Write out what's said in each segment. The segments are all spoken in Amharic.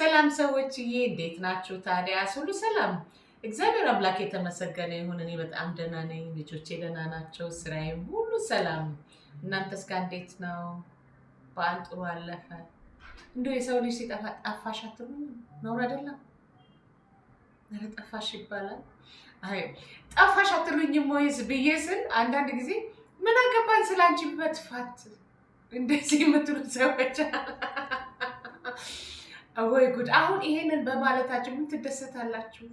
ሰላም ሰዎችዬ እንዴት ናችሁ? ታዲያ ሁሉ ሰላም፣ እግዚአብሔር አምላክ የተመሰገነ ይሁን። እኔ በጣም ደህና ነኝ። ልጆቼ ደህና ናቸው። ስራዬም ሁሉ ሰላም። እናንተስ ጋር እንዴት ነው? በዓል ጥሩ አለፈ? እንደው የሰው ልጅ ሲጠፋ ጠፋሽ አትሉም? ነውር አይደለም? ኧረ ጠፋሽ ይባላል። አይ ጠፋሽ አትሉኝም ወይስ ብዬ ስል አንዳንድ ጊዜ ምን አገባን ስለ አንቺ መጥፋት እንደዚህ የምትሉ ሰዎች ወይ ጉድ! አሁን ይሄንን በማለታችሁ ምን ትደሰታላችሁ?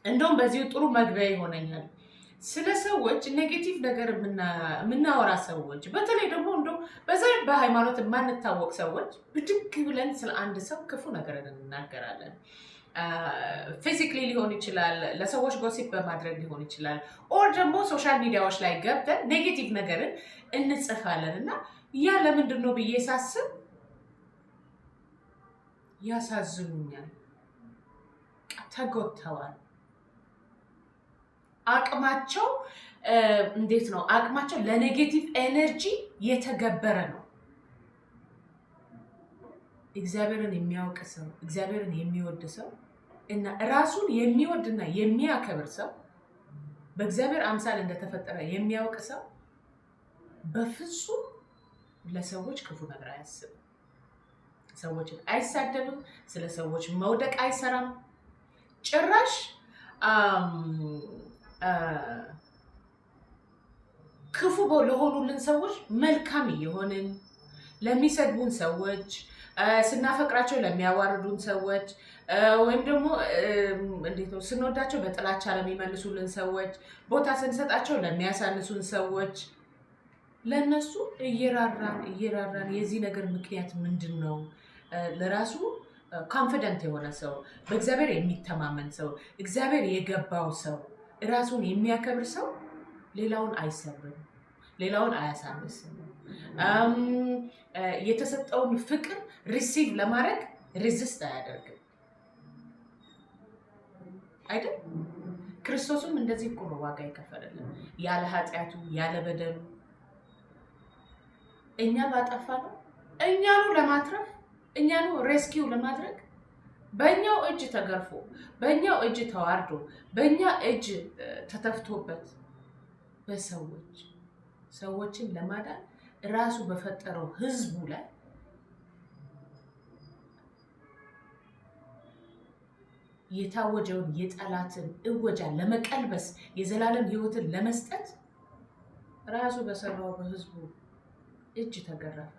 እንደውም በዚሁ ጥሩ መግቢያ ይሆነኛል። ስለ ሰዎች ኔጌቲቭ ነገር የምናወራ ሰዎች፣ በተለይ ደግሞ እንደው በዛ በሃይማኖት የማንታወቅ ሰዎች ብድግ ብለን ስለ አንድ ሰው ክፉ ነገር እንናገራለን። ፊዚክሊ ሊሆን ይችላል፣ ለሰዎች ጎሲፕ በማድረግ ሊሆን ይችላል፣ ኦር ደግሞ ሶሻል ሚዲያዎች ላይ ገብተን ኔጌቲቭ ነገርን እንጽፋለን እና ያ ለምንድን ነው ብዬ ሳስብ ያሳዝኑኛል። ተጎድተዋል። አቅማቸው እንዴት ነው? አቅማቸው ለኔጌቲቭ ኤነርጂ የተገበረ ነው። እግዚአብሔርን የሚያውቅ ሰው፣ እግዚአብሔርን የሚወድ ሰው እና ራሱን የሚወድና የሚያከብር ሰው፣ በእግዚአብሔር አምሳል እንደተፈጠረ የሚያውቅ ሰው በፍጹም ለሰዎች ክፉ ነገር አያስብም። ሰዎችን አይሳደብም። ስለ ሰዎች መውደቅ አይሰራም። ጭራሽ ክፉ ለሆኑልን ሰዎች መልካም እየሆንን ለሚሰድቡን ሰዎች፣ ስናፈቅራቸው ለሚያዋርዱን ሰዎች፣ ወይም ደግሞ እንዴት ነው ስንወዳቸው በጥላቻ ለሚመልሱልን ሰዎች፣ ቦታ ስንሰጣቸው ለሚያሳንሱን ሰዎች ለነሱ እየራራን የዚህ ነገር ምክንያት ምንድን ነው? ለራሱ ኮንፊደንት የሆነ ሰው፣ በእግዚአብሔር የሚተማመን ሰው፣ እግዚአብሔር የገባው ሰው፣ ራሱን የሚያከብር ሰው ሌላውን አይሰብርም፣ ሌላውን አያሳንስም። የተሰጠውን ፍቅር ሪሲቭ ለማድረግ ሬዚስት አያደርግም አይደል? ክርስቶስም እንደዚህ እኮ ነው ዋጋ የከፈለልን፣ ያለ ኃጢአቱ ያለ በደሉ እኛ ባጠፋ ነው እኛኑ ለማትረፍ እኛኑ ሬስኪው ለማድረግ በእኛው እጅ ተገርፎ በእኛው እጅ ተዋርዶ በእኛ እጅ ተተፍቶበት ሰዎችን ለማዳን ራሱ በፈጠረው ህዝቡ ላይ የታወጀውን የጠላትን እወጃ ለመቀልበስ የዘላለም ህይወትን ለመስጠት ራሱ በሰራው በህዝቡ እጅ ተገረፈ።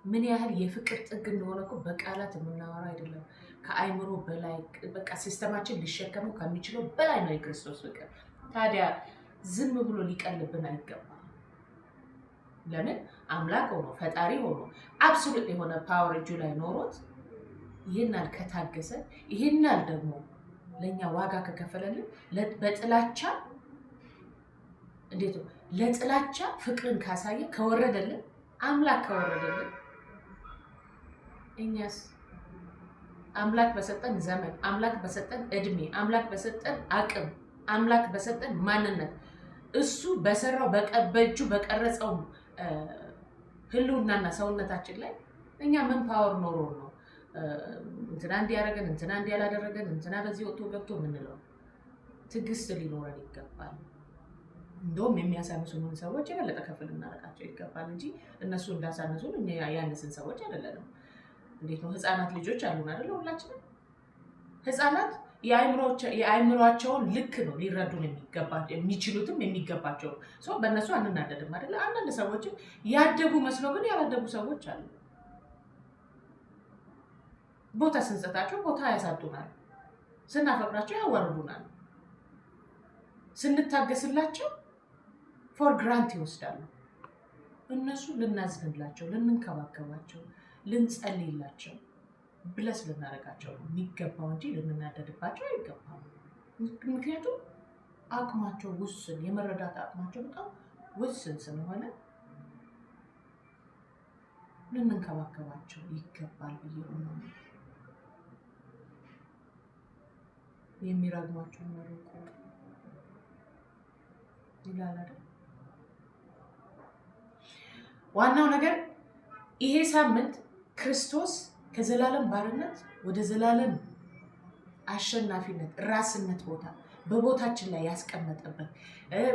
ምን ያህል የፍቅር ጥግ እንደሆነ እኮ በቃላት የምናወራ አይደለም። ከአይምሮ በላይ በቃ ሲስተማችን ሊሸከመው ከሚችለው በላይ ነው የክርስቶስ ፍቅር። ታዲያ ዝም ብሎ ሊቀልብን አይገባም። ለምን? አምላክ ሆኖ ፈጣሪ ሆኖ አብሶሉት የሆነ ፓወር እጁ ላይ ኖሮት ይህናል ከታገሰ፣ ይህናል ደግሞ ለእኛ ዋጋ ከከፈለልን በጥላቻ እንዴት ነው ለጥላቻ ፍቅርን ካሳየ ከወረደልን አምላክ ከወረደልን እኛስ አምላክ በሰጠን ዘመን፣ አምላክ በሰጠን እድሜ፣ አምላክ በሰጠን አቅም፣ አምላክ በሰጠን ማንነት እሱ በሰራው በእጁ በቀረጸው ህልውናና ሰውነታችን ላይ እኛ ምን ፓወር ኖሮ ነው እንትና እንዲያደርገን እንትና እንዲያላደረገን እንትና በዚህ ወጥቶ ገብቶ የምንለው? ትዕግስት ሊኖረን ይገባል። እንደውም የሚያሳንሱን ሰዎች የበለጠ ከፍ ልናደርጋቸው ይገባል እንጂ እነሱ እንዳሳነሱን እኛ ያነስን ሰዎች አይደለንም። እንዴት ነው? ህፃናት ልጆች አሉን አይደል? ሁላችንም ህፃናት የአእምሯቸውን ልክ ነው ሊረዱን የሚችሉትም የሚገባቸው ሰው በእነሱ አንናደድም አይደለ? አንዳንድ ሰዎችም ያደጉ መስሎ ግን ያላደጉ ሰዎች አሉ። ቦታ ስንሰጣቸው ቦታ ያሳጡናል፣ ስናፈቅራቸው ያዋርዱናል፣ ስንታገስላቸው ፎር ግራንት ይወስዳሉ። እነሱ ልናዝንላቸው፣ ልንንከባከባቸው፣ ልንጸልይላቸው፣ ብለስ ልናደርጋቸው የሚገባው እንጂ ልንናደድባቸው አይገባም። ምክንያቱም አቅማቸው ውስን፣ የመረዳት አቅማቸው በጣም ውስን ስለሆነ ልንንከባከባቸው ይገባል ብዬ ነው። የሚረግሟቸው መርቁ ይላል አይደል? ዋናው ነገር ይሄ ሳምንት ክርስቶስ ከዘላለም ባርነት ወደ ዘላለም አሸናፊነት ራስነት ቦታ በቦታችን ላይ ያስቀመጠበት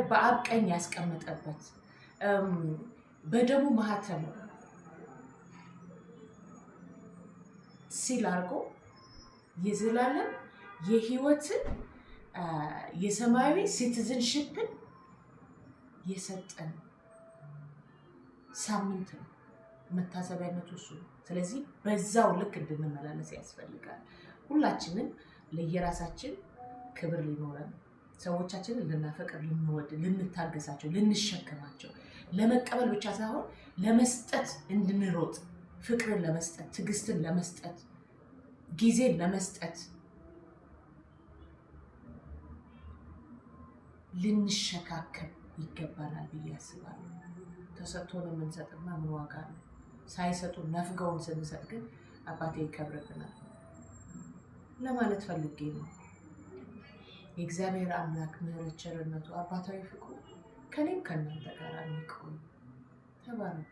በአብ ቀኝ ያስቀመጠበት በደሙ ማህተም ሲል አድርጎ የዘላለም የህይወትን የሰማያዊ ሲቲዝንሺፕን የሰጠን ሳምንት ነው። መታሰቢያነቱ እሱ ነው። ስለዚህ በዛው ልክ እንድንመላለስ ያስፈልጋል። ሁላችንም ለየራሳችን ክብር ሊኖረን፣ ሰዎቻችንን ልናፈቅር፣ ልንወድ፣ ልንታገሳቸው፣ ልንሸከማቸው፣ ለመቀበል ብቻ ሳይሆን ለመስጠት እንድንሮጥ፣ ፍቅርን ለመስጠት፣ ትዕግስትን ለመስጠት፣ ጊዜን ለመስጠት ልንሸካከም ይገባናል ብዬ አስባለሁ። ተሰጥቶን የምንሰጥማ ምን ዋጋ ነው? ሳይሰጡ ነፍገውን ስንሰጥ ግን አባቴ ይከብርብናል ለማለት ፈልጌ ነው። የእግዚአብሔር አምላክ ምሕረት፣ ቸርነቱ፣ አባታዊ ፍቅሩ ከኔም ከእናንተ ጋር ይቆይ። ተባረኩ።